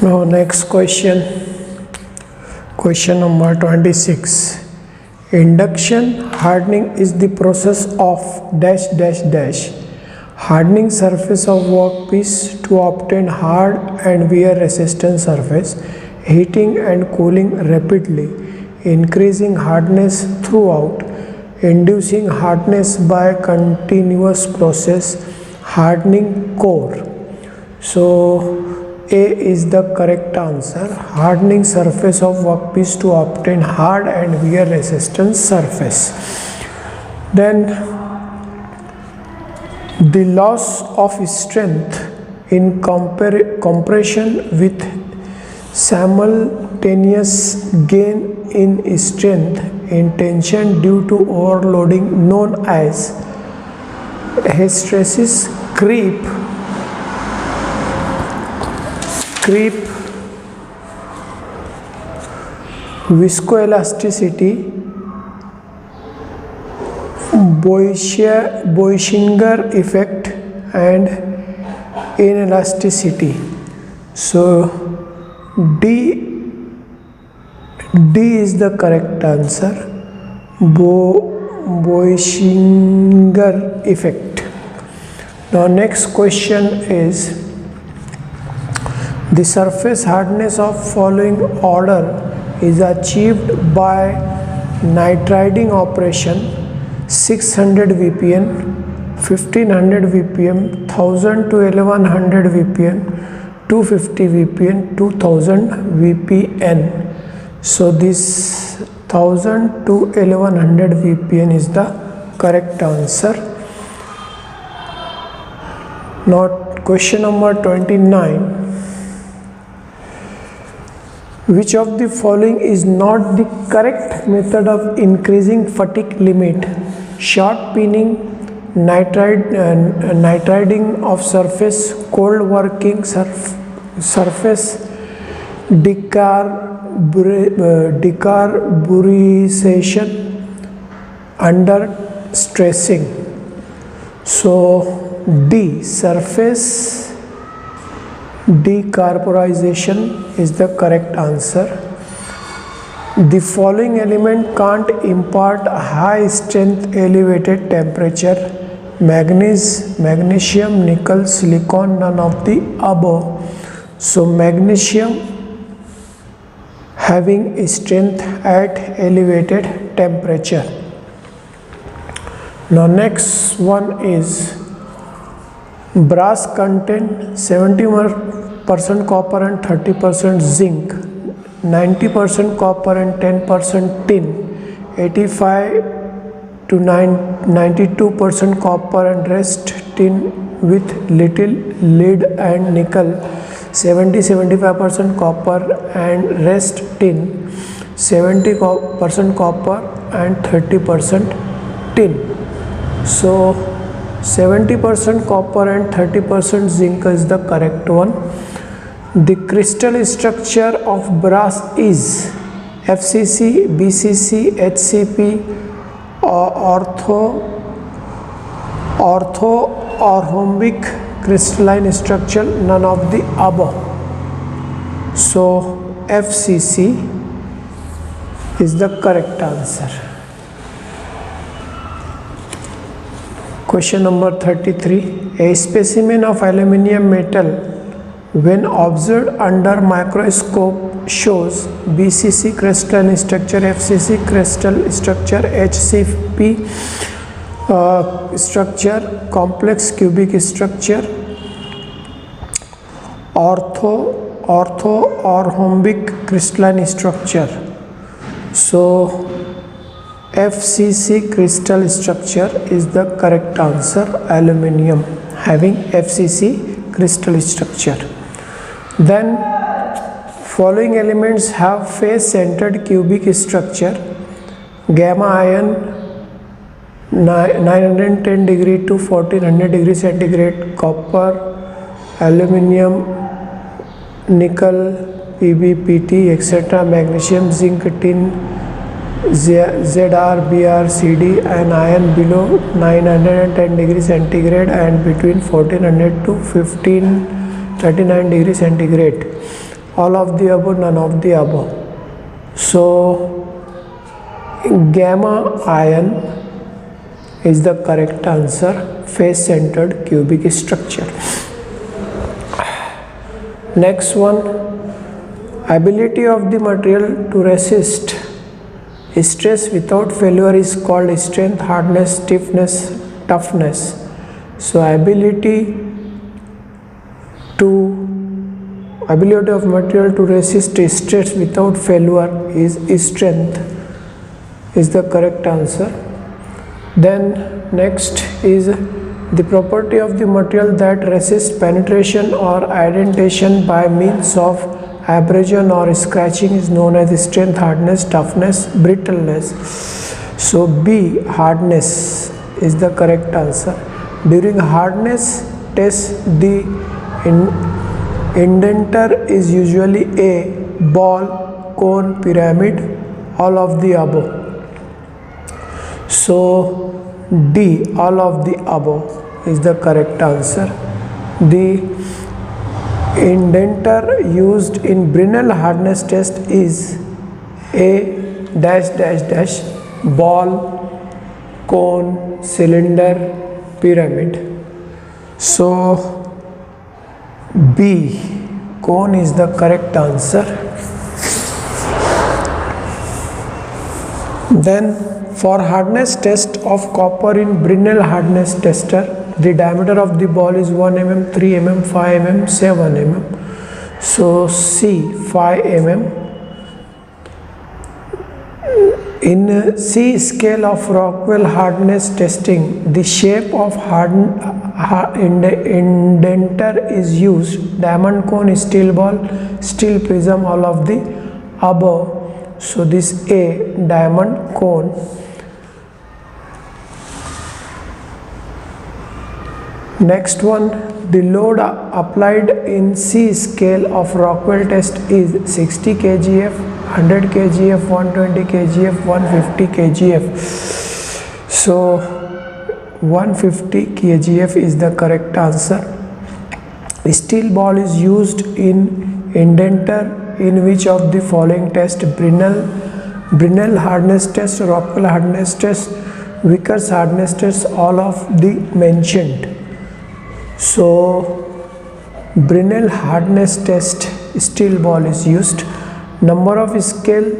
Now next question number 26. Induction hardening is the process of dash dash dash hardening surface of workpiece to obtain hard and wear resistant surface, heating and cooling rapidly, increasing hardness throughout, inducing hardness by continuous process, hardening core. So A is the correct answer. Hardening surface of workpiece to obtain hard and wear resistant surface. Then the loss of strength in compression with simultaneous gain in strength in tension due to overloading known as hysteresis creep viscoelasticity, Boischinger effect and inelasticity. So D is the correct answer, Boischinger effect. Now next question is, the surface hardness of following order is achieved by nitriding operation: 600 VPN, 1500 VPN, 1000 to 1100 VPN, 250 VPN, 2000 VPN. So this 1000 to 1100 VPN is the correct answer. Now question number 29. Which of the following is not the correct method of increasing fatigue limit? Short pinning, nitriding of surface, cold working surface, decarburization, under stressing. So D, surface decarburization is the correct answer. The following element can't impart high strength elevated temperature: manganese, magnesium, nickel, silicon, none of the above. So magnesium having strength at elevated temperature. Now next one is, brass contain 70% copper and 30% zinc, 90% copper and 10% tin, 85 to 92% copper and rest tin with little lead and nickel, 70-75% copper and rest tin, 70% copper and 30% tin. So 70% copper and 30% zinc is the correct one. The crystal structure of brass is FCC, BCC, HCP, ortho or rhombic crystalline structure, none of the above. So FCC is the correct answer. Question number 33. A specimen of aluminium metal when observed under microscope shows BCC crystalline structure, FCC crystal structure, HCP structure, complex cubic structure, ortho or rhombic crystalline structure. So FCC crystal structure is the correct answer, aluminium having FCC crystal structure. Then following elements have face centered cubic structure: gamma iron 910 degree to 1400 degree centigrade, copper, aluminium, nickel, Pb, Pt, etc., magnesium, zinc, tin, Zr, Br, Cd, and iron below 910 degree centigrade and between 1400 to 1539 degree centigrade. all of the above, none of the above. So gamma ion is the correct answer, face centered cubic structure. Next one, ability of the material to resist stress without failure is called strength, hardness, stiffness, toughness. So ability of material to resist stress without failure is strength, is the correct answer. Then next is the property of the material that resists penetration or indentation by means of abrasion or scratching is known as strength, hardness, toughness, brittleness. So B, hardness is the correct answer. During hardness test, the indenter is usually a ball, cone, pyramid, all of the above. So D, all of the above is the correct answer. The indenter used in Brinell hardness test is a dash dash dash, ball, cone, cylinder, pyramid. So B, cone is the correct answer. Then for hardness test of copper in Brinell hardness tester, the diameter of the ball is 1 mm, 3 mm, 5 mm, 7 mm. So C, 5 mm. In C scale of Rockwell hardness testing, the shape of indenter is used: diamond, cone, steel ball, steel prism, all of the above. So this A, diamond, cone. Next one, the load applied in C scale of Rockwell test is 60 kgf, 100 kgf, 120 kgf, 150 kgf. So 150 kgf is the correct answer. Steel ball is used in indenter in which of the following test? Brinell hardness test, Rockwell hardness test, Vickers hardness test, all of the mentioned. So Brinell hardness test, steel ball is used. Number of scale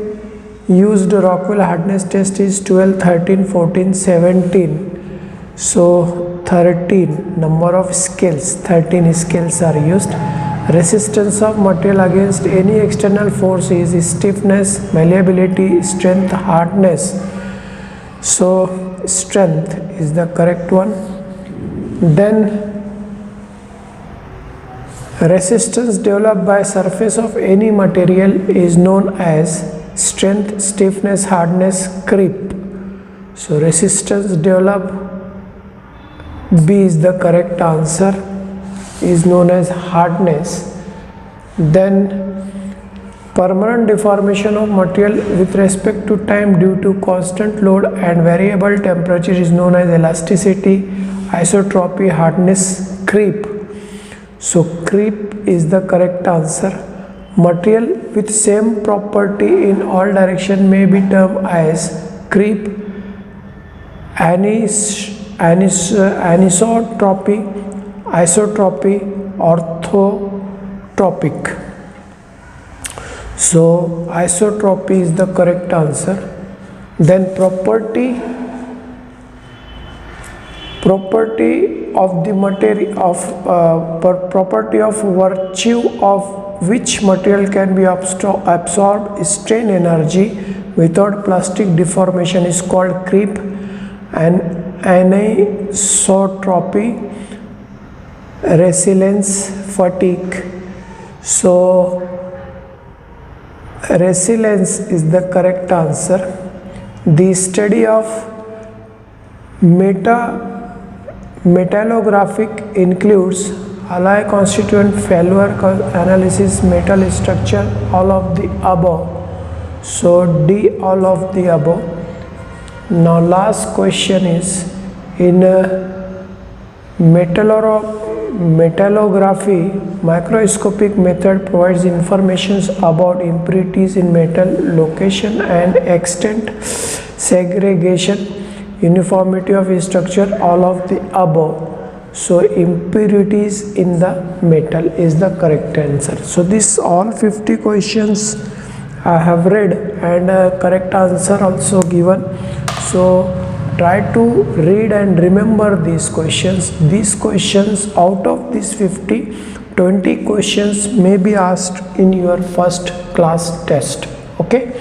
used Rockwell hardness test is 12, 13, 14, 17. So 13 number of scales, 13 scales are used. Resistance of material against any external force is stiffness, malleability, strength, hardness. So strength is the correct one. Then resistance developed by surface of any material is known as strength, stiffness, hardness, creep. So resistance developed, B is the correct answer, is known as hardness. Then permanent deformation of material with respect to time due to constant load and variable temperature is known as elasticity, isotropy, hardness, creep. So creep is the correct answer. Material with same property in all direction may be termed as creep, anisotropy, isotropy, orthotropic. So isotropy is the correct answer. Then property of the material property of virtue of which material can be absorb strain energy without plastic deformation is called creep and anisotropy, resilience, fatigue. So resilience is the correct answer. The study of metallographic includes alloy constituent, failure analysis, metal structure, all of the above. So D, all of the above. Now last question is in metallography microscopic method provides information about impurities in metal, location and extent, segregation, uniformity of structure, all of the above. So impurities in the metal is the correct answer. So this all 50 questions I have read and correct answer also given. So try to read and remember these questions. These questions, out of these 50, 20 questions may be asked in your first class test. Okay.